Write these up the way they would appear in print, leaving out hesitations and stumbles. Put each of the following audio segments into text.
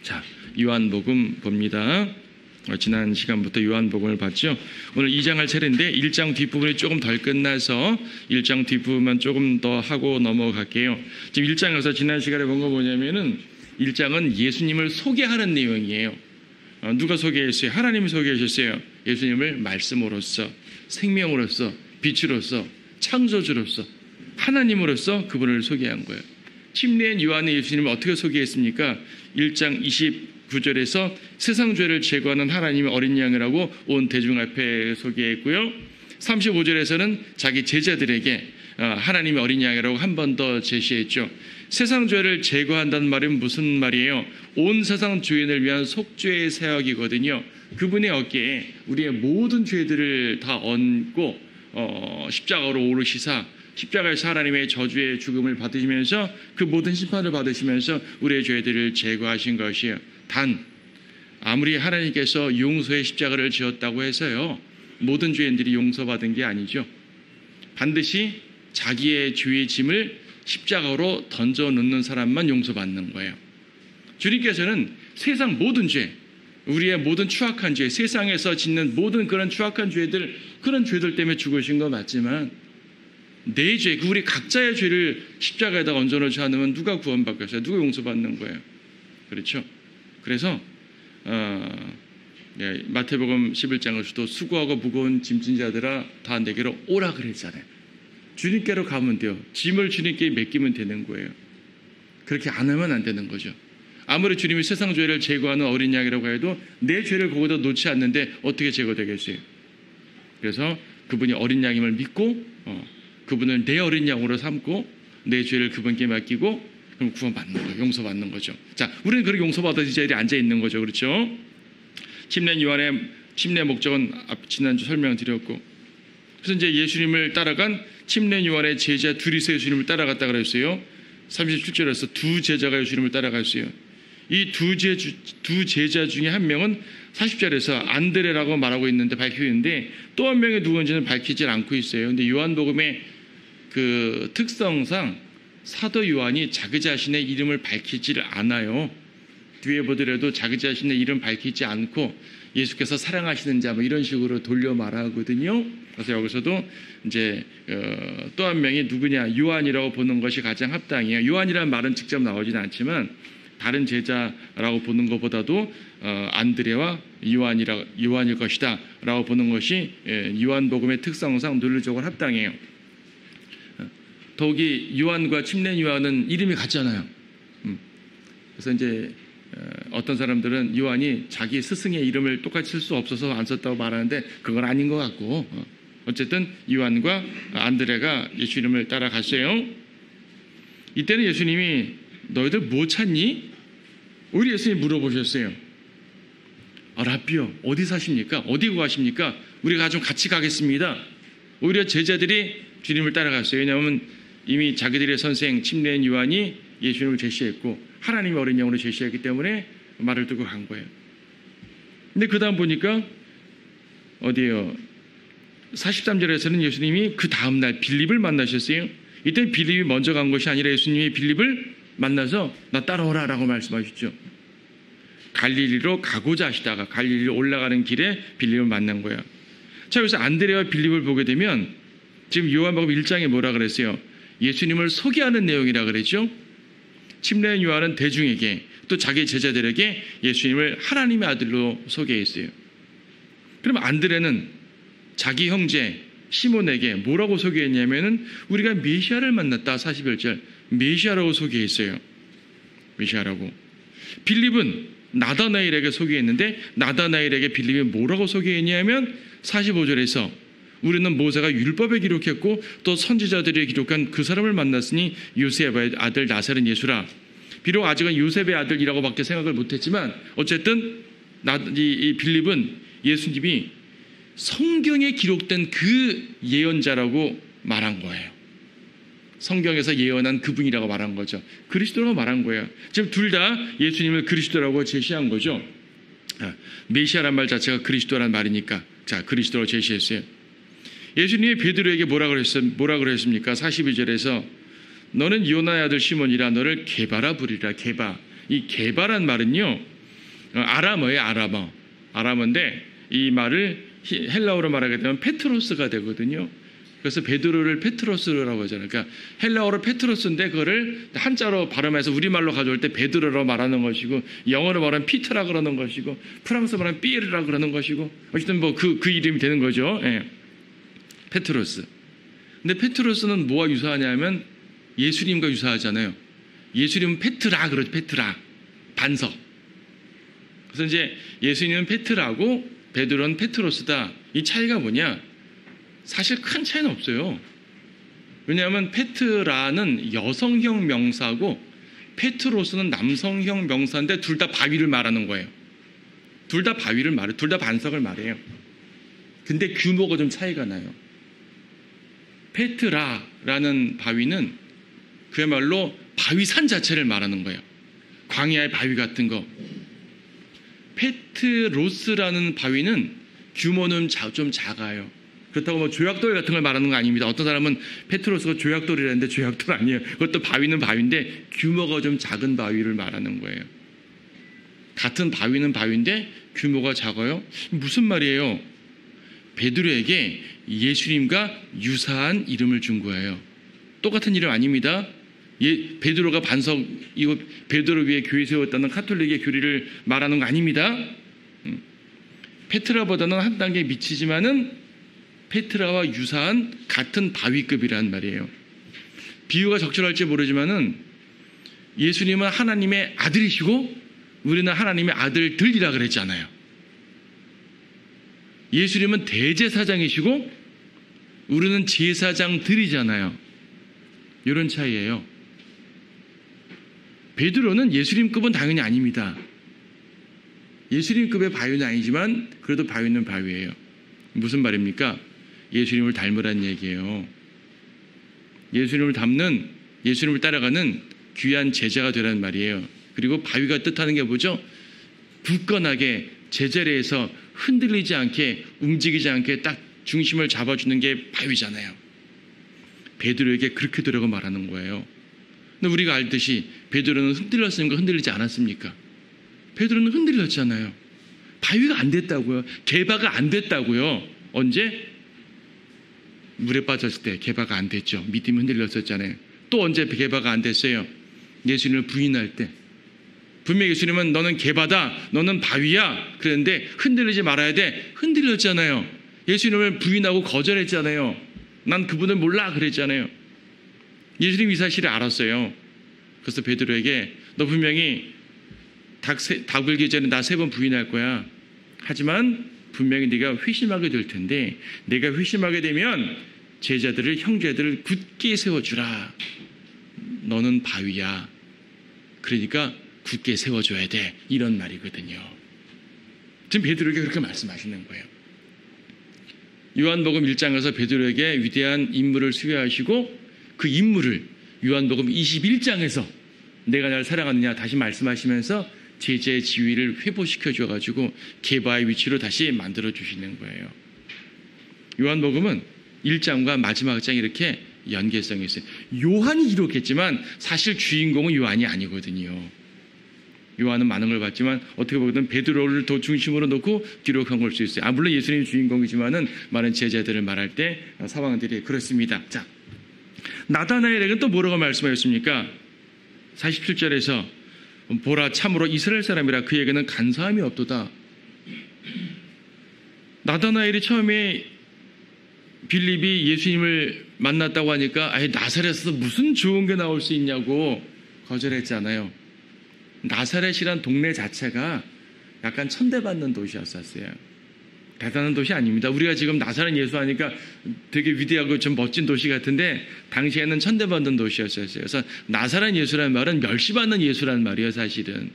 자, 요한복음 봅니다. 지난 시간부터 요한복음을 봤죠. 오늘 2장 할 차례인데 1장 뒷부분이 조금 덜 끝나서 1장 뒷부분만 조금 더 하고 넘어갈게요. 지금 1장에서 지난 시간에 본 거 뭐냐면은 1장은 예수님을 소개하는 내용이에요. 누가 소개했어요? 하나님이 소개하셨어요. 예수님을 말씀으로서, 생명으로서, 빛으로서, 창조주로서, 하나님으로서 그분을 소개한 거예요. 침례인 요한은 예수님을 어떻게 소개했습니까? 1장 29절에서 세상 죄를 제거하는 하나님의 어린 양이라고 온 대중 앞에 소개했고요. 35절에서는 자기 제자들에게 하나님의 어린 양이라고 한 번 더 제시했죠. 세상 죄를 제거한다는 말은 무슨 말이에요? 온 세상 주인을 위한 속죄의 사역이거든요. 그분의 어깨에 우리의 모든 죄들을 다 얹고 십자가로 오르시사 십자가에서 하나님의 저주의 죽음을 받으시면서 그 모든 심판을 받으시면서 우리의 죄들을 제거하신 것이에요. 단 아무리 하나님께서 용서의 십자가를 지었다고 해서요, 모든 죄인들이 용서받은 게 아니죠. 반드시 자기의 죄의 짐을 십자가로 던져놓는 사람만 용서받는 거예요. 주님께서는 세상 모든 죄, 우리의 모든 추악한 죄, 세상에서 짓는 모든 그런 추악한 죄들, 그런 죄들 때문에 죽으신 거 맞지만 내 죄, 우리 각자의 죄를 십자가에다 얹어놓지 않으면 누가 구원받겠어요? 누가 용서받는 거예요? 그렇죠? 그래서 마태복음 11장에서도 수고하고 무거운 짐진 자들아 다 내게로 오라 그랬잖아요. 주님께로 가면 돼요. 짐을 주님께 맡기면 되는 거예요. 그렇게 안 하면 안 되는 거죠. 아무리 주님이 세상 죄를 제거하는 어린 양이라고 해도 내 죄를 거기다 놓지 않는데 어떻게 제거되겠어요? 그래서 그분이 어린 양임을 믿고 그분을 내 어린 양으로 삼고 내 죄를 그분께 맡기고 그럼 구원받는 거예요. 용서받는 거죠. 자, 우리는 그렇게 용서받아서 이 자리에 앉아 있는 거죠. 그렇죠? 침례 요한의 침례 목적은 지난주 설명드렸고, 그래서 이제 예수님을 따라간 침례 요한의 제자 둘이서 예수님을 따라갔다 그랬어요. 37절에서 두 제자가 예수님을 따라갔어요. 이 두 제자 중에 한 명은 40절에서 안드레라고 말하고 있는데 밝히고 있는데 또 한 명이 누군지는 밝히질 않고 있어요. 근데 요한복음의 그 특성상 사도 요한이 자기 자신의 이름을 밝히질 않아요. 뒤에 보더라도 자기 자신의 이름 밝히지 않고 예수께서 사랑하시는 자 뭐 이런 식으로 돌려 말하거든요. 그래서 여기서도 이제 또 한 명이 누구냐, 요한이라고 보는 것이 가장 합당해요. 요한이라는 말은 직접 나오지는 않지만 다른 제자라고 보는 것보다도 안드레와 요한일 것이다 라고 보는 것이 요한복음의 특성상 논리적으로 합당해요. 더욱이 요한과 침례 요한은 이름이 같잖아요. 그래서 이제 어떤 사람들은 요한이 자기 스승의 이름을 똑같이 쓸 수 없어서 안 썼다고 말하는데 그건 아닌 것 같고, 어쨌든 요한과 안드레가 예수 이름을 따라갔어요. 이때는 예수님이 너희들 뭐 찾니? 우리 예수님이 물어보셨어요. 라비요, 어디 사십니까? 어디 구하십니까? 우리가 좀 같이 가겠습니다. 오히려 제자들이 주님을 따라갔어요. 왜냐하면 이미 자기들의 선생 침례인 요한이 예수님을 제시했고 하나님의 어린 양으로 제시했기 때문에 말을 두고 간 거예요. 근데 그 다음 보니까 어디에요? 43절에서는 예수님이 그 다음날 빌립을 만나셨어요. 이때 빌립이 먼저 간 것이 아니라 예수님이 빌립을 만나서 나 따라오라 라고 말씀하셨죠. 갈릴리로 가고자 하시다가 갈릴리로 올라가는 길에 빌립을 만난 거예요. 자, 여기서 안드레와 빌립을 보게 되면 지금 요한복음 1장에 뭐라 그랬어요? 예수님을 소개하는 내용이라 그랬죠. 침례인 요한은 대중에게 또 자기 제자들에게 예수님을 하나님의 아들로 소개했어요. 그럼 안드레는 자기 형제 시몬에게 뭐라고 소개했냐면은 우리가 메시아를 만났다. 41절 메시아라고 소개했어요. 메시아라고. 빌립은 나다나엘에게 소개했는데 나다나엘에게 빌립이 뭐라고 소개했냐면 45절에서 우리는 모세가 율법에 기록했고 또 선지자들이 기록한 그 사람을 만났으니 요셉의 아들 나사렛 예수라. 비록 아직은 요셉의 아들이라고밖에 생각을 못했지만 어쨌든 이 빌립은 예수님이 성경에 기록된 그 예언자라고 말한 거예요. 성경에서 예언한 그분이라고 말한 거죠. 그리스도라고 말한 거예요. 지금 둘 다 예수님을 그리스도라고 제시한 거죠. 메시아란 말 자체가 그리스도란 말이니까 자, 그리스도로 제시했어요. 예수님이 베드로에게 뭐라 그랬습니까? 42절에서 너는 요나의 아들 시몬이라 너를 게바라 부리라. 게바. 이 게바란 말은요, 아람어예요, 아람어. 아람어인데 이 말을 헬라어로 말하게 되면 페트로스가 되거든요. 그래서 베드로를 페트로스라고 하잖아요. 그러니까 헬라어로 페트로스인데 그거를 한자로 발음해서 우리말로 가져올 때 베드로로 말하는 것이고, 영어로 말하면 피트라 그러는 것이고, 프랑스어 말하면 삐에르라 그러는 것이고, 어쨌든 뭐 그 이름이 되는 거죠. 예. 페트로스. 근데 페트로스는 뭐와 유사하냐면 예수님과 유사하잖아요. 예수님은 페트라 그러죠. 페트라. 반석. 그래서 이제 예수님은 페트라고 베드로는 페트로스다. 이 차이가 뭐냐? 사실 큰 차이는 없어요. 왜냐하면 페트라는 여성형 명사고 페트로스는 남성형 명사인데 둘 다 바위를 말하는 거예요. 둘 다 바위를 말해요. 둘 다 반석을 말해요. 근데 규모가 좀 차이가 나요. 페트라라는 바위는 그야말로 바위산 자체를 말하는 거예요. 광야의 바위 같은 거. 페트로스라는 바위는 규모는 좀 작아요. 그렇다고 뭐 조약돌 같은 걸 말하는 거 아닙니다. 어떤 사람은 페트로스가 조약돌이라는데 조약돌 아니에요. 그것도 바위는 바위인데 규모가 좀 작은 바위를 말하는 거예요. 같은 바위는 바위인데 규모가 작아요. 무슨 말이에요? 베드로에게 예수님과 유사한 이름을 준 거예요. 똑같은 이름 아닙니다. 베드로가 반석, 이거 베드로 위에 교회 세웠다는 카톨릭의 교리를 말하는 거 아닙니다. 페트라보다는 한 단계 미치지만은 페트라와 유사한 같은 바위급이란 말이에요. 비유가 적절할지 모르지만은 예수님은 하나님의 아들이시고 우리는 하나님의 아들들이라 그랬잖아요. 예수님은 대제사장이시고 우리는 제사장들이잖아요. 이런 차이예요. 베드로는 예수님급은 당연히 아닙니다. 예수님급의 바위는 아니지만 그래도 바위는 바위예요. 무슨 말입니까? 예수님을 닮으란 얘기예요. 예수님을 따라가는 귀한 제자가 되라는 말이에요. 그리고 바위가 뜻하는 게 뭐죠? 굳건하게 제자리에서 흔들리지 않게, 움직이지 않게 딱 중심을 잡아주는 게 바위잖아요. 베드로에게 그렇게 되라고 말하는 거예요. 근데 우리가 알듯이 베드로는 흔들렸습니까? 흔들리지 않았습니까? 베드로는 흔들렸잖아요. 바위가 안 됐다고요. 개바가 안 됐다고요. 언제? 물에 빠졌을 때 개바가 안 됐죠. 믿음이 흔들렸었잖아요. 또 언제 개바가 안 됐어요? 예수님을 부인할 때. 분명히 예수님은 너는 개바다, 너는 바위야 그랬는데 흔들리지 말아야 돼. 흔들렸잖아요. 예수님을 부인하고 거절했잖아요. 난 그분을 몰라 그랬잖아요. 예수님 이 사실을 알았어요. 그래서 베드로에게 너 분명히 닭 울기 전에 나 3번 부인할 거야. 하지만 분명히 네가 회심하게 될 텐데 내가 회심하게 되면 제자들을, 형제들을 굳게 세워주라. 너는 바위야. 그러니까 굳게 세워줘야 돼. 이런 말이거든요. 지금 베드로에게 그렇게 말씀하시는 거예요. 요한복음 1장에서 베드로에게 위대한 임무를 수여하시고 그 임무를 요한복음 21장에서 내가 날 사랑하느냐 다시 말씀하시면서 제자의 지위를 회복시켜 줘가지고 게바의 위치로 다시 만들어 주시는 거예요. 요한복음은 1장과 마지막 장이 이렇게 연계성이 있어요. 요한이 기록했지만 사실 주인공은 요한이 아니거든요. 요한은 많은 걸 봤지만 어떻게 보면 베드로를 더 중심으로 놓고 기록한 걸 수 있어요. 물론 예수님이 주인공이지만은 많은 제자들을 말할 때 상황들이 그렇습니다. 자, 나다나엘에게 또 뭐라고 말씀하셨습니까? 47절에서 보라 참으로 이스라엘 사람이라 그에게는 간사함이 없도다. 나다나엘이 처음에 빌립이 예수님을 만났다고 하니까 나사렛에서 무슨 좋은 게 나올 수 있냐고 거절했잖아요. 나사렛이란 동네 자체가 약간 천대받는 도시였었어요. 대단한 도시 아닙니다. 우리가 지금 나사렛 예수 하니까 되게 위대하고 좀 멋진 도시 같은데 당시에는 천대받는 도시였어요. 그래서 나사렛 예수라는 말은 멸시받는 예수라는 말이에요. 사실은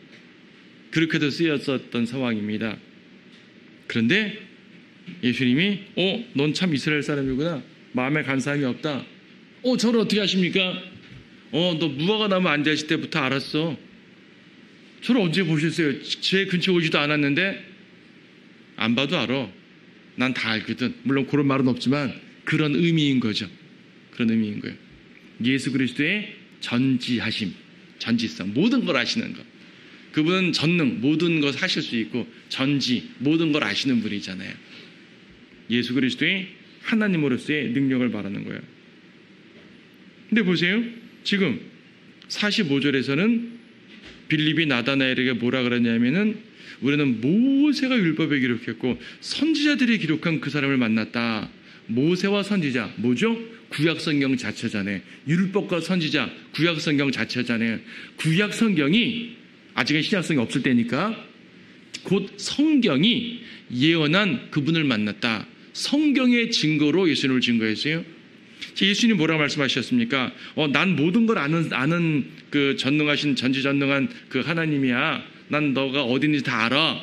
그렇게도 쓰였었던 상황입니다. 그런데 예수님이 넌 참 이스라엘 사람이구나. 마음에 간사함이 없다. 저를 어떻게 아십니까? 너 무화과 나무 앉아있을 때부터 알았어. 저를 언제 보셨어요? 제 근처에 오지도 않았는데 안 봐도 알아. 난 다 알거든. 물론 그런 말은 없지만 그런 의미인 거죠. 그런 의미인 거예요. 예수 그리스도의 전지하심, 전지성, 모든 걸 아시는 것. 그분은 전능, 모든 것 하실 수 있고 전지, 모든 걸 아시는 분이잖아요. 예수 그리스도의 하나님으로서의 능력을 말하는 거예요. 근데 보세요. 지금 45절에서는 빌립이 나다나엘에게 뭐라 그러냐면은 우리는 모세가 율법에 기록했고 선지자들이 기록한 그 사람을 만났다. 모세와 선지자, 뭐죠? 구약성경 자체잖아요. 율법과 선지자, 구약성경 자체잖아요. 구약성경이 아직은 신약성이 없을 때니까 곧 성경이 예언한 그분을 만났다. 성경의 증거로 예수님을 증거했어요. 예수님 뭐라고 말씀하셨습니까? 난 모든 걸 아는 그 전능하신 전지전능한 그 하나님이야. 난 너가 어딘지 다 알아.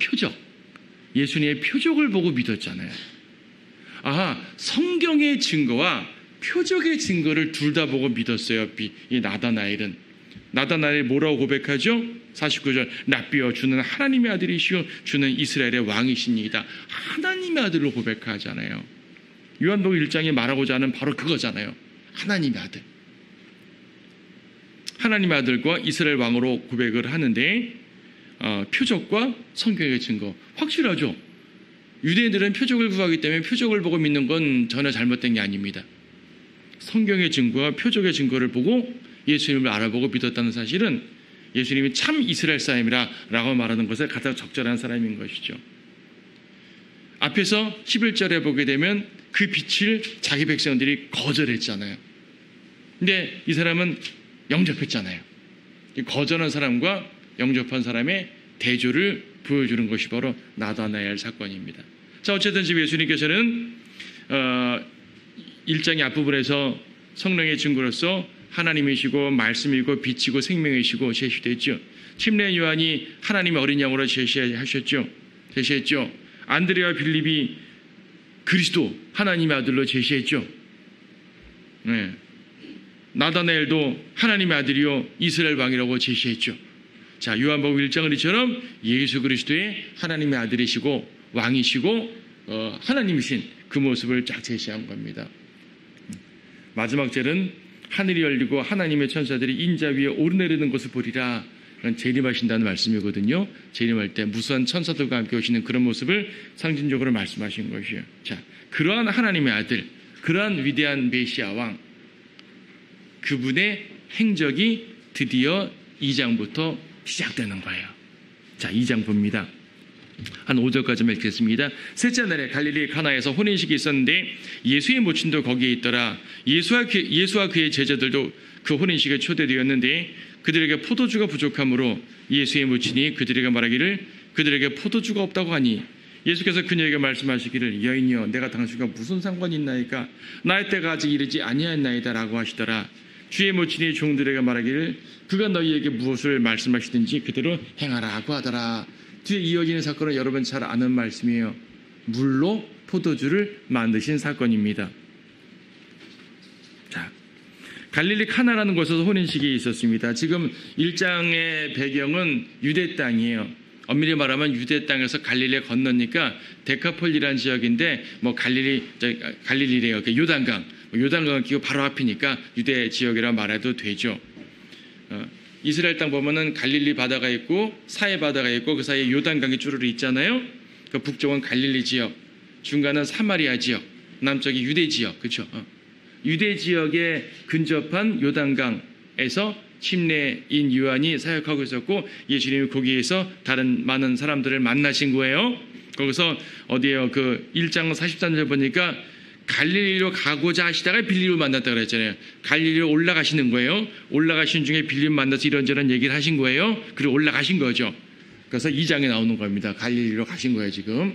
표적. 예수님의 표적을 보고 믿었잖아요. 성경의 증거와 표적의 증거를 둘 다 보고 믿었어요. 이 나다나엘은. 나다나엘이 뭐라고 고백하죠? 49절. 랍비여 주는 하나님의 아들이시오 주는 이스라엘의 왕이십니다. 하나님의 아들로 고백하잖아요. 요한복음 1장에 말하고자 하는 바로 그거잖아요. 하나님의 아들. 하나님의 아들과 이스라엘 왕으로 고백을 하는데 표적과 성경의 증거 확실하죠. 유대인들은 표적을 구하기 때문에 표적을 보고 믿는 건 전혀 잘못된 게 아닙니다. 성경의 증거와 표적의 증거를 보고 예수님을 알아보고 믿었다는 사실은 예수님이 참 이스라엘 사람이라 라고 말하는 것에 가장 적절한 사람인 것이죠. 앞에서 11절에 보게 되면 그 빛을 자기 백성들이 거절했잖아요. 근데 이 사람은 영접했잖아요. 거절한 사람과 영접한 사람의 대조를 보여주는 것이 바로 나다나엘 사건입니다. 자, 어쨌든 지금 예수님께서는 1장의 앞부분에서 성령의 증거로서 하나님이시고 말씀이고 빛이고 생명이시고 제시됐죠. 침례 요한이 하나님의 어린 양으로 제시했죠. 안드레와 빌립이 그리스도 하나님의 아들로 제시했죠. 네. 나다나엘도 하나님의 아들이요 이스라엘 왕이라고 제시했죠. 자, 요한복음 1장은 이처럼 예수 그리스도의 하나님의 아들이시고 왕이시고 하나님이신 그 모습을 쫙 제시한 겁니다. 마지막 절은 하늘이 열리고 하나님의 천사들이 인자 위에 오르내리는 것을 보리라. 재림하신다는 말씀이거든요. 재림할 때 무수한 천사들과 함께 오시는 그런 모습을 상징적으로 말씀하신 것이에요. 자, 그러한 하나님의 아들, 그러한 위대한 메시아 왕, 그분의 행적이 드디어 2장부터 시작되는 거예요. 자, 2장 봅니다. 한 5절까지만 읽겠습니다. 셋째 날에 갈릴리 가나에서 혼인식이 있었는데 예수의 모친도 거기에 있더라. 예수와 그의 제자들도 그 혼인식에 초대되었는데 그들에게 포도주가 부족하므로 예수의 모친이 그들에게 말하기를 그들에게 포도주가 없다고 하니 예수께서 그녀에게 말씀하시기를 여인이여 내가 당신과 무슨 상관이 있나이까 나의 때가 아직 이르지 아니하였나이다 라고 하시더라. 주의 모친이 종들에게 말하기를 그가 너희에게 무엇을 말씀하시든지 그대로 행하라고 하더라. 뒤에 이어지는 사건은 여러분 잘 아는 말씀이에요. 물로 포도주를 만드신 사건입니다. 자, 갈릴리 카나라는 곳에서 혼인식이 있었습니다. 지금 1장의 배경은 유대 땅이에요. 엄밀히 말하면 유대 땅에서 갈릴리에 건너니까 데카폴리라는 지역인데 갈릴리래요. 요단강 끼고 바로 앞이니까 유대 지역이라 말해도 되죠. 이스라엘 땅 보면은 갈릴리 바다가 있고 사해 바다가 있고 그 사이에 요단강이 쭈르르 있잖아요. 그 북쪽은 갈릴리 지역, 중간은 사마리아 지역, 남쪽이 유대 지역, 그렇죠? 유대 지역에 근접한 요단강에서 침례인 요한이 사역하고 있었고 예수님이 거기에서 다른 많은 사람들을 만나신 거예요. 거기서 어디에요? 그 1장 43절 보니까 갈릴리로 가고자 하시다가 빌립을 만났다고 그랬잖아요. 갈릴리로 올라가시는 거예요. 올라가신 중에 빌립 만나서 이런저런 얘기를 하신 거예요. 그리고 올라가신 거죠. 그래서 2장에 나오는 겁니다. 갈릴리로 가신 거예요, 지금.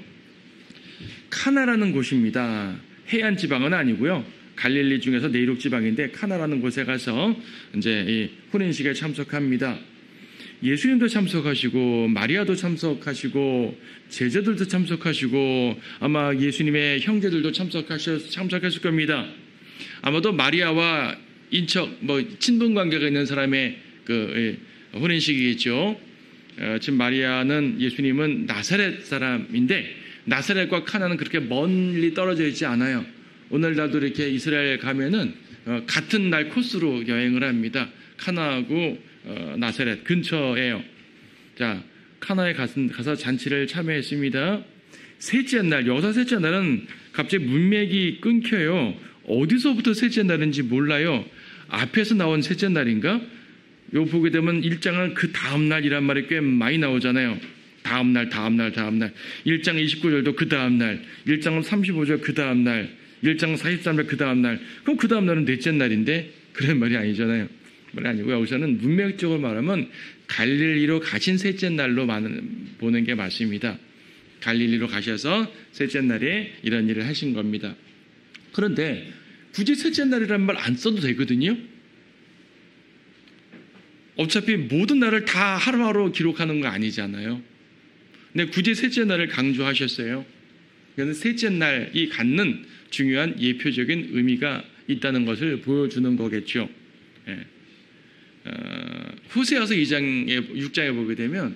카나라는 곳입니다. 해안 지방은 아니고요. 갈릴리 중에서 내륙 지방인데 카나라는 곳에 가서 이제 이 혼인식에 참석합니다. 예수님도 참석하시고 마리아도 참석하시고 제자들도 참석하시고 아마 예수님의 형제들도 참석했을 겁니다. 아마도 마리아와 인척 친분 관계가 있는 사람의 그 혼인식이겠죠. 지금 마리아는 예수님은 나사렛 사람인데 나사렛과 카나는 그렇게 멀리 떨어져 있지 않아요. 오늘날도 이렇게 이스라엘 가면은 같은 날 코스로 여행을 합니다. 카나하고 나사렛 근처예요. 자, 카나에 가서 잔치를 참여했습니다. 셋째 날, 여사 셋째 날은 갑자기 문맥이 끊겨요. 어디서부터 셋째 날인지 몰라요. 앞에서 나온 셋째 날인가? 요 보게 되면 1장은 그 다음 날이란 말이 꽤 많이 나오잖아요. 다음 날. 1장 29절도 그 다음 날, 1장 35절 그 다음 날, 1장 43절 그 다음 날. 그럼 그 다음 날은 넷째 날인데 그런 말이 아니잖아요. 말이 아니고 여기서는 문맥적으로 말하면 갈릴리로 가신 셋째 날로 보는 게 맞습니다. 갈릴리로 가셔서 셋째 날에 이런 일을 하신 겁니다. 그런데 굳이 셋째 날이라는 말 안 써도 되거든요. 어차피 모든 날을 다 하루하루 기록하는 거 아니잖아요. 근데 굳이 셋째 날을 강조하셨어요. 그래서 셋째 날이 갖는 중요한 예표적인 의미가 있다는 것을 보여주는 거겠죠. 호세아서 6장에 보게 되면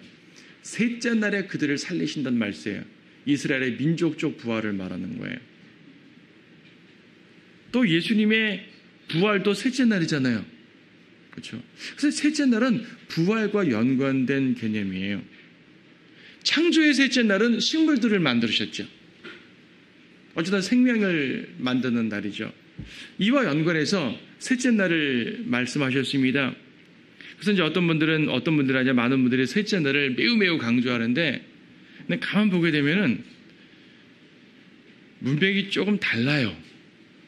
셋째 날에 그들을 살리신다는 말씀이에요. 이스라엘의 민족적 부활을 말하는 거예요. 또 예수님의 부활도 셋째 날이잖아요. 그렇죠? 그래서 셋째 날은 부활과 연관된 개념이에요. 창조의 셋째 날은 식물들을 만드셨죠. 어쩌다 생명을 만드는 날이죠. 이와 연관해서 셋째 날을 말씀하셨습니다. 그래서 이제 어떤 분들이 아니라 많은 분들이 셋째 날을 매우 강조하는데, 근데 가만 보게 되면은 문맥이 조금 달라요.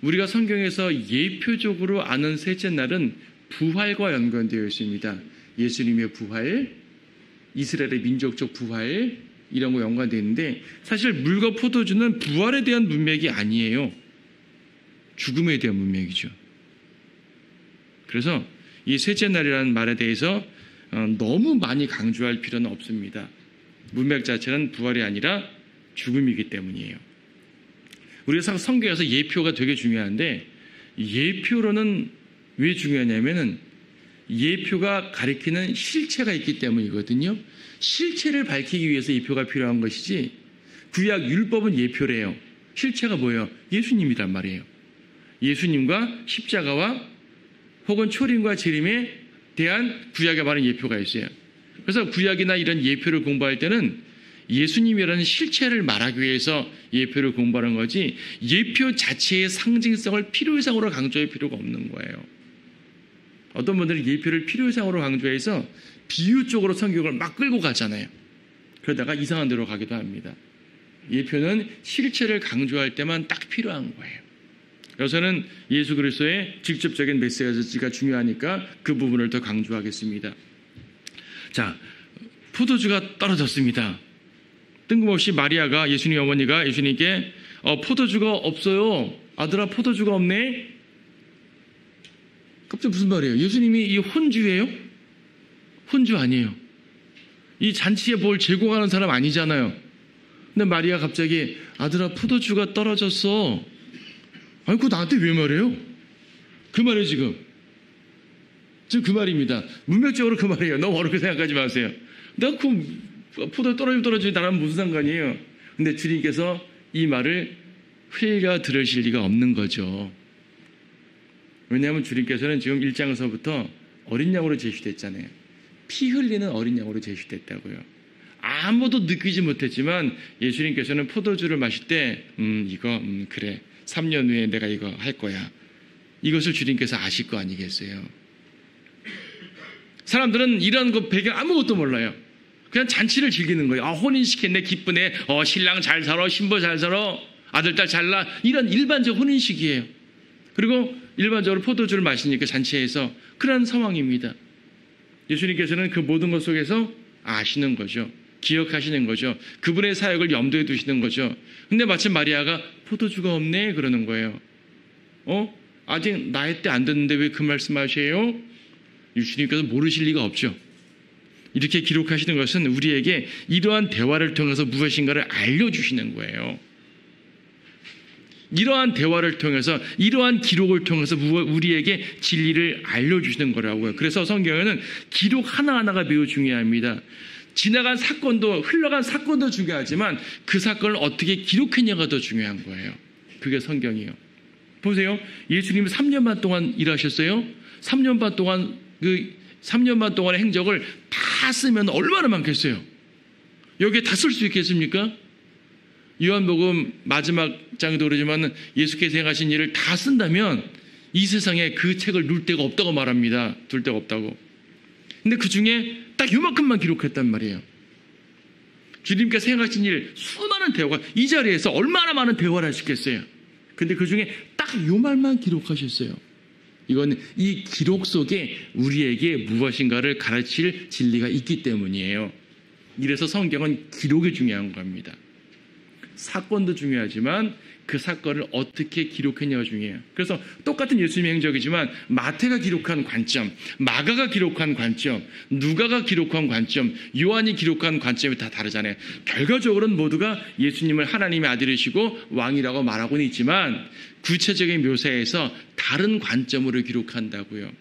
우리가 성경에서 예표적으로 아는 셋째 날은 부활과 연관되어 있습니다. 예수님의 부활, 이스라엘의 민족적 부활, 이런 거 연관되어 있는데, 사실 물과 포도주는 부활에 대한 문맥이 아니에요. 죽음에 대한 문맥이죠. 그래서 이 셋째 날이라는 말에 대해서 너무 많이 강조할 필요는 없습니다. 문맥 자체는 부활이 아니라 죽음이기 때문이에요. 우리가 성경에서 예표가 되게 중요한데, 예표로는 왜 중요하냐면은 예표가 가리키는 실체가 있기 때문이거든요. 실체를 밝히기 위해서 예표가 필요한 것이지, 구약 율법은 예표래요. 실체가 뭐예요? 예수님이란 말이에요. 예수님과 십자가와 혹은 초림과 재림에 대한 구약에 말하는 예표가 있어요. 그래서 구약이나 이런 예표를 공부할 때는 예수님이라는 실체를 말하기 위해서 예표를 공부하는 거지, 예표 자체의 상징성을 필요이상으로 강조할 필요가 없는 거예요. 어떤 분들은 예표를 필요이상으로 강조해서 비유 쪽으로 성경을 막 끌고 가잖아요. 그러다가 이상한 데로 가기도 합니다. 예표는 실체를 강조할 때만 딱 필요한 거예요. 여기서는 예수 그리스도의 직접적인 메시지가 중요하니까 그 부분을 더 강조하겠습니다. 자, 포도주가 떨어졌습니다. 뜬금없이 마리아가, 예수님 어머니가 예수님께 포도주가 없어요. 아들아, 포도주가 없네. 갑자기 무슨 말이에요? 예수님이 이 혼주예요? 혼주 아니에요. 이 잔치에 뭘 제공하는 사람 아니잖아요. 근데 마리아 갑자기 아들아, 포도주가 떨어졌어. 아니, 그거 나한테 왜 말해요? 그 말이에요, 지금 그 말입니다. 문맥적으로 그 말이에요. 너무 어렵게 생각하지 마세요. 내가 그 포도 떨어지면 나랑 무슨 상관이에요? 근데 주님께서 이 말을 흘려 들으실 리가 없는 거죠. 왜냐하면 주님께서는 지금 1장에서부터 어린 양으로 제시됐잖아요. 피 흘리는 어린 양으로 제시됐다고요. 아무도 느끼지 못했지만 예수님께서는 포도주를 마실 때 그래, 3년 후에 내가 이거 할 거야. 이것을 주님께서 아실 거 아니겠어요? 사람들은 이런 거 배경 아무것도 몰라요. 그냥 잔치를 즐기는 거예요. 혼인시켰네, 기쁘네, 신랑 잘 살아, 신부 잘 살아, 아들, 딸 잘 나, 이런 일반적 혼인식이에요. 그리고 일반적으로 포도주를 마시니까 잔치에서 그런 상황입니다. 예수님께서는 그 모든 것 속에서 아시는 거죠. 기억하시는 거죠. 그분의 사역을 염두에 두시는 거죠. 근데 마침 마리아가 포도주가 없네 그러는 거예요. 아직 나이 때 안 됐는데 왜 그 말씀하세요? 예수님께서 모르실 리가 없죠. 이렇게 기록하시는 것은 우리에게 이러한 대화를 통해서 무엇인가를 알려주시는 거예요. 이러한 대화를 통해서, 이러한 기록을 통해서 우리에게 진리를 알려주시는 거라고요. 그래서 성경에는 기록 하나하나가 매우 중요합니다. 지나간 사건도, 흘러간 사건도 중요하지만 그 사건을 어떻게 기록했냐가 더 중요한 거예요. 그게 성경이에요. 보세요. 예수님이 3년 반 동안 일하셨어요. 3년 반 동안 그 3년 반 동안의 행적을 다 쓰면 얼마나 많겠어요? 여기에 다 쓸 수 있겠습니까? 요한복음 마지막 장에도 그러지만 예수께서 행하신 일을 다 쓴다면 이 세상에 그 책을 놓을 데가 없다고 말합니다. 둘 데가 없다고. 근데 그 중에 딱 요만큼만 기록했단 말이에요. 주님께서 행하신 일 수많은 대화가 이 자리에서 얼마나 많은 대화를 하시겠어요. 근데 그 중에 딱 요 말만 기록하셨어요. 이건 이 기록 속에 우리에게 무엇인가를 가르칠 진리가 있기 때문이에요. 이래서 성경은 기록이 중요한 겁니다. 사건도 중요하지만 그 사건을 어떻게 기록했냐가 중요해요. 그래서 똑같은 예수님의 행적이지만 마태가 기록한 관점, 마가가 기록한 관점, 누가가 기록한 관점, 요한이 기록한 관점이 다 다르잖아요. 결과적으로는 모두가 예수님을 하나님의 아들이시고 왕이라고 말하고는 있지만 구체적인 묘사에서 다른 관점으로 기록한다고요.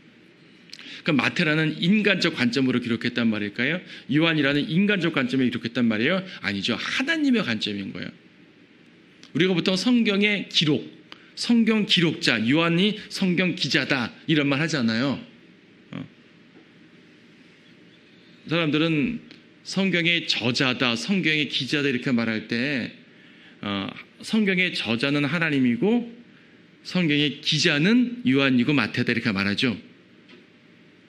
그럼 마태라는 인간적 관점으로 기록했단 말일까요? 요한이라는 인간적 관점에 기록했단 말이에요? 아니죠. 하나님의 관점인 거예요. 우리가 보통 성경의 기록, 성경 기록자, 요한이 성경 기자다 이런 말 하잖아요. 사람들은 성경의 저자다, 성경의 기자다 이렇게 말할 때 성경의 저자는 하나님이고 성경의 기자는 요한이고 마태다 이렇게 말하죠.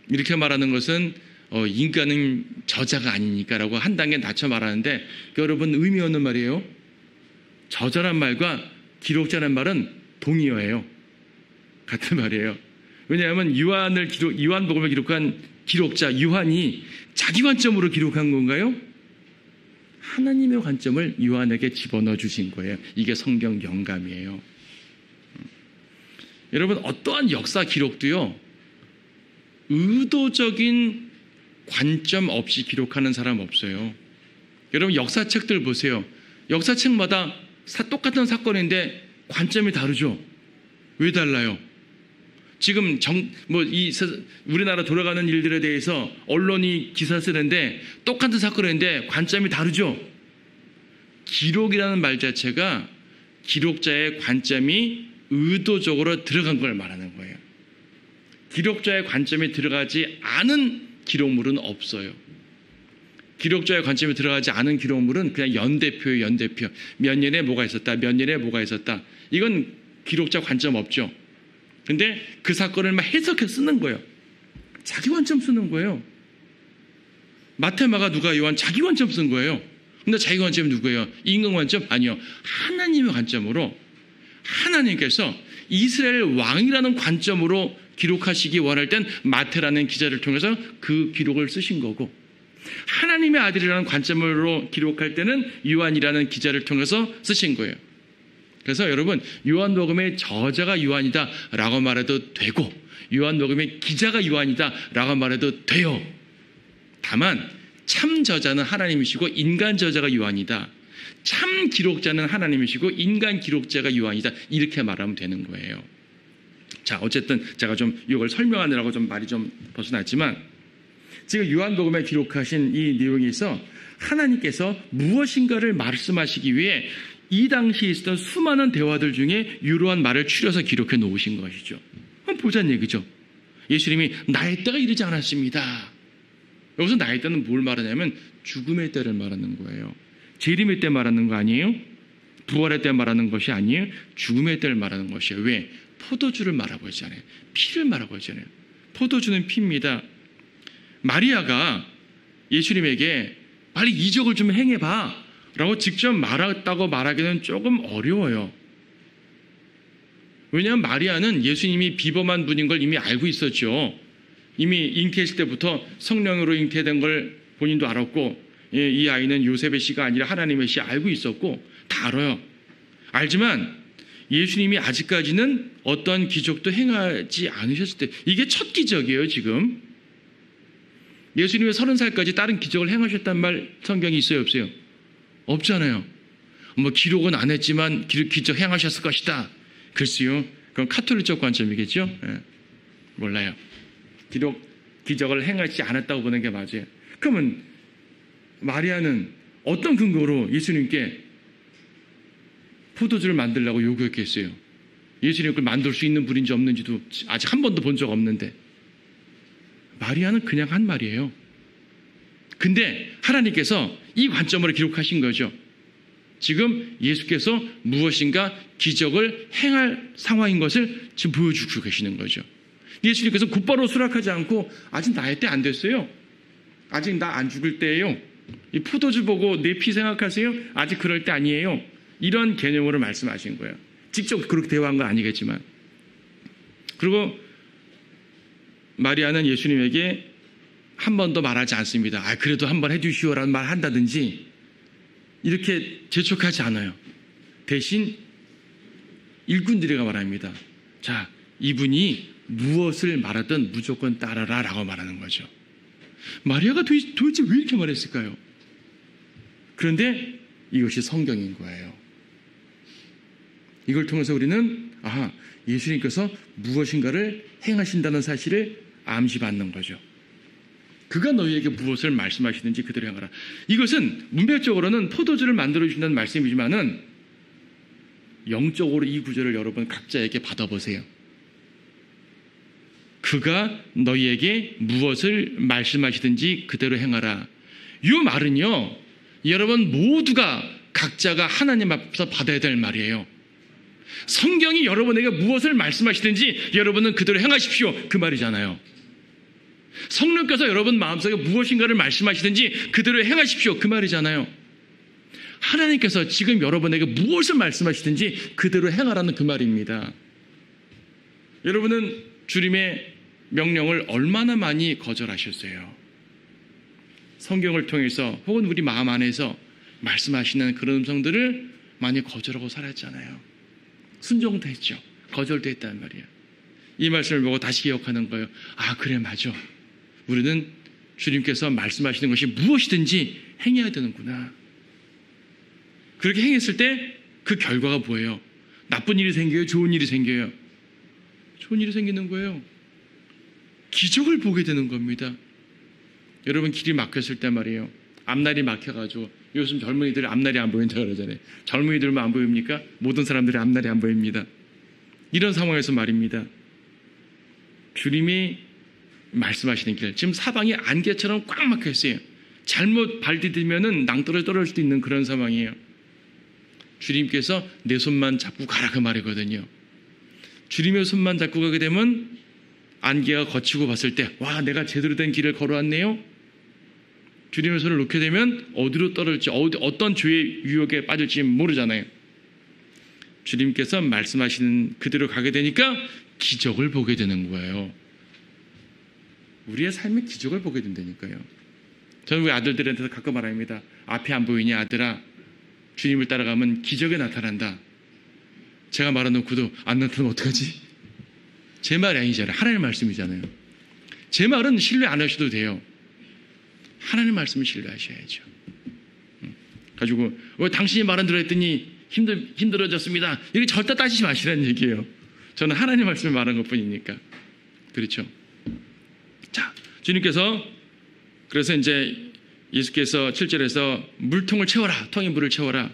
이렇게 말하는 것은 인간은 저자가 아니니까라고 한 단계 낮춰 말하는데 여러분 의미 없는 말이에요. 저자란 말과 기록자란 말은 동의어예요. 같은 말이에요. 왜냐하면 요한복음을 기록한 기록자 요한이 자기 관점으로 기록한 건가요? 하나님의 관점을 요한에게 집어넣어 주신 거예요. 이게 성경 영감이에요. 여러분 어떠한 역사 기록도요. 의도적인 관점 없이 기록하는 사람 없어요. 여러분 역사책들 보세요. 역사책마다 똑같은 사건인데 관점이 다르죠. 왜 달라요? 지금 우리나라 돌아가는 일들에 대해서 언론이 기사 쓰는데 똑같은 사건인데 관점이 다르죠. 기록이라는 말 자체가 기록자의 관점이 의도적으로 들어간 걸 말하는 거예요. 기록자의 관점이 들어가지 않은 기록물은 없어요. 기록자의 관점이 들어가지 않은 기록물은 그냥 연대표예요. 연대표. 몇 년에 뭐가 있었다. 몇 년에 뭐가 있었다. 이건 기록자 관점 없죠. 근데 그 사건을 막 해석해 쓰는 거예요. 자기 관점 쓰는 거예요. 마태, 마가, 누가, 요한 자기 관점 쓴 거예요. 근데 자기 관점이 누구예요? 인간 관점? 아니요. 하나님의 관점으로 하나님께서 이스라엘 왕이라는 관점으로 기록하시기 원할 땐 마태라는 기자를 통해서 그 기록을 쓰신 거고 하나님의 아들이라는 관점으로 기록할 때는 요한이라는 기자를 통해서 쓰신 거예요. 그래서 여러분 요한복음의 저자가 요한이다라고 말해도 되고 요한복음의 기자가 요한이다라고 말해도 돼요. 다만 참 저자는 하나님이시고 인간 저자가 요한이다. 참 기록자는 하나님이시고 인간 기록자가 요한이다. 이렇게 말하면 되는 거예요. 자, 어쨌든 제가 좀 이걸 설명하느라고 좀 말이 좀 벗어났지만 지금 요한복음에 기록하신 이 내용에서 하나님께서 무엇인가를 말씀하시기 위해 이 당시에 있었던 수많은 대화들 중에 이러한 말을 추려서 기록해 놓으신 것이죠. 한번 보자는 얘기죠. 예수님이 나의 때가 이르지 않았습니다. 여기서 나의 때는 뭘 말하냐면 죽음의 때를 말하는 거예요. 재림의 때 말하는 거 아니에요? 부활의 때 말하는 것이 아니에요? 죽음의 때를 말하는 것이에요. 왜? 포도주를 말하고 있잖아요. 피를 말하고 있잖아요. 포도주는 피입니다. 마리아가 예수님에게 빨리 이적을 좀 행해봐 라고 직접 말했다고 말하기는 조금 어려워요. 왜냐하면 마리아는 예수님이 비범한 분인 걸 이미 알고 있었죠. 이미 잉태했을 때부터 성령으로 잉태된 걸 본인도 알았고 이 아이는 요셉의 씨가 아니라 하나님의 씨 알고 있었고 다 알아요. 알지만 예수님이 아직까지는 어떤 기적도 행하지 않으셨을 때 이게 첫 기적이에요. 지금 예수님이 30살까지 다른 기적을 행하셨단 말 성경이 있어요? 없어요? 없잖아요. 뭐 기록은 안 했지만 기적 행하셨을 것이다. 글쎄요. 그건 카톨릭적 관점이겠죠? 예. 몰라요. 기적을 행하지 않았다고 보는 게 맞아요. 그러면 마리아는 어떤 근거로 예수님께 포도주를 만들라고 요구했겠어요? 예수님 그걸 만들 수 있는 분인지 없는지도 아직 한 번도 본 적 없는데 마리아는 그냥 한 말이에요. 근데 하나님께서 이 관점으로 기록하신 거죠. 지금 예수께서 무엇인가 기적을 행할 상황인 것을 지금 보여주고 계시는 거죠. 예수님께서 곧바로 수락하지 않고 아직 나의 때 안 됐어요. 아직 나 안 죽을 때예요. 이 포도주 보고 내 피 생각하세요? 아직 그럴 때 아니에요. 이런 개념으로 말씀하신 거예요. 직접 그렇게 대화한 건 아니겠지만. 그리고 마리아는 예수님에게 한 번도 말하지 않습니다. 그래도 한 번 해주시오라는 말 한다든지 이렇게 재촉하지 않아요. 대신 일꾼들에게 말합니다. 자, 이분이 무엇을 말하든 무조건 따라라 라고 말하는 거죠. 마리아가 도대체 왜 이렇게 말했을까요? 그런데 이것이 성경인 거예요. 이걸 통해서 우리는 예수님께서 무엇인가를 행하신다는 사실을 암시받는 거죠. 그가 너희에게 무엇을 말씀하시는지 그대로 행하라. 이것은 문맥적으로는 포도주를 만들어주신다는 말씀이지만은 영적으로 이 구절을 여러분 각자에게 받아보세요. 그가 너희에게 무엇을 말씀하시든지 그대로 행하라. 이 말은요, 여러분 모두가 각자가 하나님 앞에서 받아야 될 말이에요. 성경이 여러분에게 무엇을 말씀하시든지 여러분은 그대로 행하십시오. 그 말이잖아요. 성령께서 여러분 마음속에 무엇인가를 말씀하시든지 그대로 행하십시오. 그 말이잖아요. 하나님께서 지금 여러분에게 무엇을 말씀하시든지 그대로 행하라는 그 말입니다. 여러분은 주님의 명령을 얼마나 많이 거절하셨어요? 성경을 통해서 혹은 우리 마음 안에서 말씀하시는 그런 음성들을 많이 거절하고 살았잖아요. 순종도 했죠. 거절도 했단 말이에요. 이 말씀을 보고 다시 기억하는 거예요. 그래, 맞아. 우리는 주님께서 말씀하시는 것이 무엇이든지 행해야 되는구나. 그렇게 행했을 때 그 결과가 뭐예요? 나쁜 일이 생겨요? 좋은 일이 생겨요? 좋은 일이 생기는 거예요. 기적을 보게 되는 겁니다. 여러분 길이 막혔을 때 말이에요. 앞날이 막혀가지고 요즘 젊은이들 앞날이 안 보인다고 그러잖아요. 젊은이들만 안 보입니까? 모든 사람들이 앞날이 안 보입니다. 이런 상황에서 말입니다. 주님이 말씀하시는 길, 지금 사방이 안개처럼 꽉 막혀 있어요. 잘못 발 디디면은 낭떠러지 떨어질 수도 있는 그런 상황이에요. 주님께서 내 손만 잡고 가라 그 말이거든요. 주님의 손만 잡고 가게 되면 안개가 거치고 봤을 때 내가 제대로 된 길을 걸어왔네요. 주님의 손을 놓게 되면 어디로 떨어질지 어떤 죄의 유혹에 빠질지 모르잖아요. 주님께서 말씀하시는 그대로 가게 되니까 기적을 보게 되는 거예요. 우리의 삶에 기적을 보게 된다니까요. 저는 우리 아들들한테서 가끔 말합니다. 앞이 안 보이니 아들아, 주님을 따라가면 기적이 나타난다. 제가 말해놓고도 안 나타나면 어떡하지? 제 말이 아니잖아요. 하나님의 말씀이잖아요. 제 말은 신뢰 안 하셔도 돼요. 하나님의 말씀을 신뢰하셔야죠. 가지고 당신이 말은 들었더니 힘들어졌습니다. 이렇게 절대 따지지 마시라는 얘기예요. 저는 하나님의 말씀을 말한 것뿐이니까. 그렇죠. 자, 주님께서 그래서 이제 예수께서 7절에서 물통을 채워라. 통에 물을 채워라.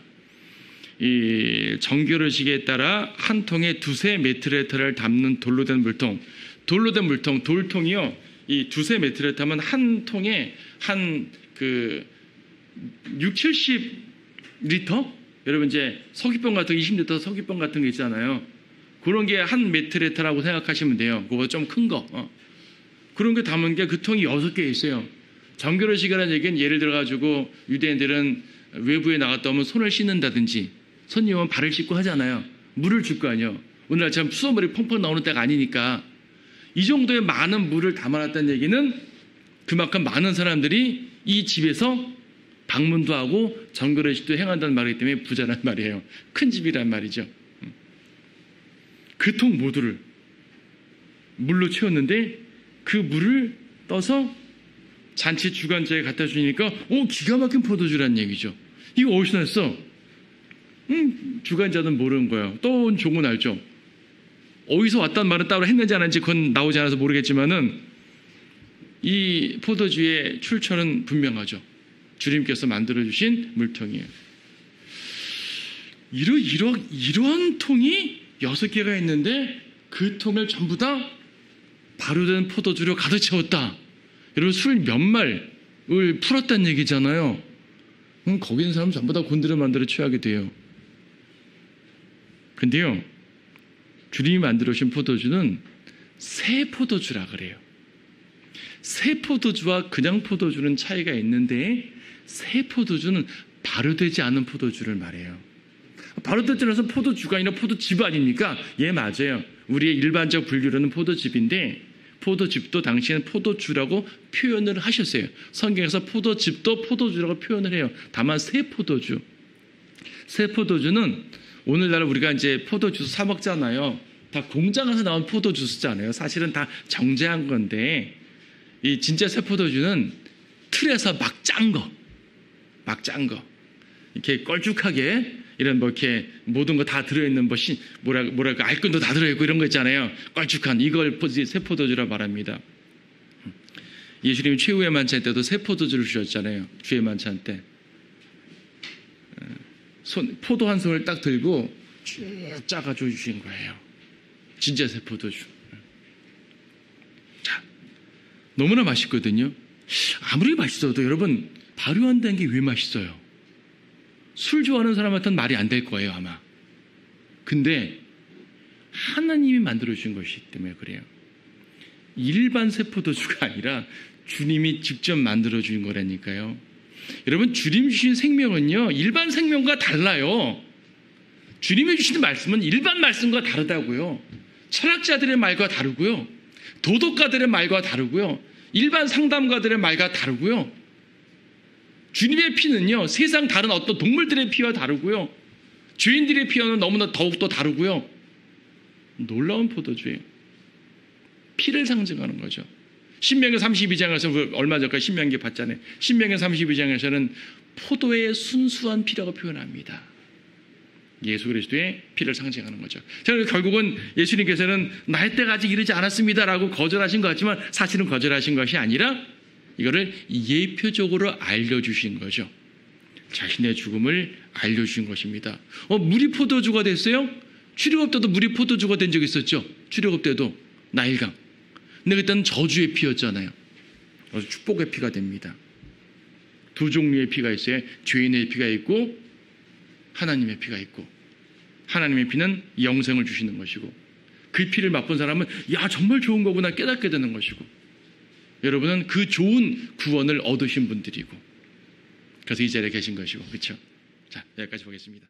이 정결의식에 따라 한 통에 2-3메트레타를 담는 돌로 된 물통. 돌로 된 물통, 돌통이요. 이 2-3메트레타 하면 한 통에 한 60-70리터? 여러분 이제 서귀병 같은 20리터 서귀병 같은 게 있잖아요. 그런 게 한 메트레타라고 생각하시면 돼요. 그거보다 좀 큰 거. 그런 게 담은 게 그 통이 6개 있어요. 정결의식이라는 얘기는 예를 들어가지고 유대인들은 외부에 나갔다 오면 손을 씻는다든지 손님 오면 발을 씻고 하잖아요. 물을 줄 거 아니에요. 오늘날처럼 수돗물이 펑펑 나오는 때가 아니니까 이 정도의 많은 물을 담아놨다는 얘기는 그만큼 많은 사람들이 이 집에서 방문도 하고 정결의식도 행한다는 말이기 때문에 부자란 말이에요. 큰 집이란 말이죠. 그 통 모두를 물로 채웠는데 그 물을 떠서 잔치 주관자에 갖다 주니까 기가 막힌 포도주란 얘기죠. 이거 어디서 났어? 주관자는 모르는 거예요. 또 온 종은 알죠. 어디서 왔단 말은 따로 했는지 안 했는지 그건 나오지 않아서 모르겠지만은 이 포도주의 출처는 분명하죠. 주님께서 만들어주신 물통이에요. 이런 통이 6개가 있는데 그 통을 전부 다 발효된 포도주로 가득 채웠다. 여러분 술 몇 말을 풀었다는 얘기잖아요. 거기 있는 사람 전부 다 곤드레 만들어 취하게 돼요. 근데요, 주님이 만들어 주신 포도주는 새 포도주라 그래요. 새 포도주와 그냥 포도주는 차이가 있는데 새 포도주는 발효되지 않은 포도주를 말해요. 발효되지 않아서 포도주가 아니라 포도즙 아닙니까? 예, 맞아요. 우리의 일반적 분류로는 포도즙인데 포도즙도 당시에는 포도주라고 표현을 하셨어요. 성경에서 포도즙도 포도주라고 표현을 해요. 다만 새 포도주. 새 포도주는 오늘날 우리가 이제 포도주스 사 먹잖아요. 다 공장에서 나온 포도주스잖아요. 사실은 다 정제한 건데 이 진짜 새 포도주는 틀에서 막 짠 거. 이렇게 걸쭉하게 이런 뭐 이렇게 모든 거 다 들어있는 뭐랄까 알끈도 다 들어있고 이런 거 있잖아요. 걸쭉한 이걸 새 포도주라 말합니다. 예수님이 최후의 만찬 때도 새 포도주를 주셨잖아요. 주의 만찬 때. 포도 한 송을 딱 들고 쭉 짜가지고 주신 거예요. 진짜 새 포도주. 자, 너무나 맛있거든요. 아무리 맛있어도 여러분 발효한다는 게 왜 맛있어요? 술 좋아하는 사람한테는 말이 안 될 거예요, 아마. 근데 하나님이 만들어주신 것이기 때문에 그래요. 일반 새 포도주가 아니라 주님이 직접 만들어준 거라니까요. 여러분, 주님 주신 생명은요, 일반 생명과 달라요. 주님이 주시는 말씀은 일반 말씀과 다르다고요. 철학자들의 말과 다르고요. 도덕가들의 말과 다르고요. 일반 상담가들의 말과 다르고요. 주님의 피는요, 세상 다른 어떤 동물들의 피와 다르고요. 죄인들의 피와는 너무나 더욱더 다르고요. 놀라운 포도주예요. 피를 상징하는 거죠. 신명기 32장에서 얼마 전까지 신명기 봤잖아요. 신명기 32장에서는 포도의 순수한 피라고 표현합니다. 예수 그리스도의 피를 상징하는 거죠. 결국은 예수님께서는 나의 때가 아직 이르지 않았습니다라고 거절하신 것 같지만 사실은 거절하신 것이 아니라 이거를 예표적으로 알려주신 거죠. 자신의 죽음을 알려주신 것입니다. 물이 포도주가 됐어요? 출애굽 때도 물이 포도주가 된 적이 있었죠. 출애굽 때도 나일강. 근데 그때는 저주의 피였잖아요. 그래서 축복의 피가 됩니다. 두 종류의 피가 있어요. 죄인의 피가 있고 하나님의 피가 있고, 하나님의 피는 영생을 주시는 것이고, 그 피를 맛본 사람은 야 정말 좋은 거구나 깨닫게 되는 것이고, 여러분은 그 좋은 구원을 얻으신 분들이고, 그래서 이 자리에 계신 것이고, 그렇죠? 자, 여기까지 보겠습니다.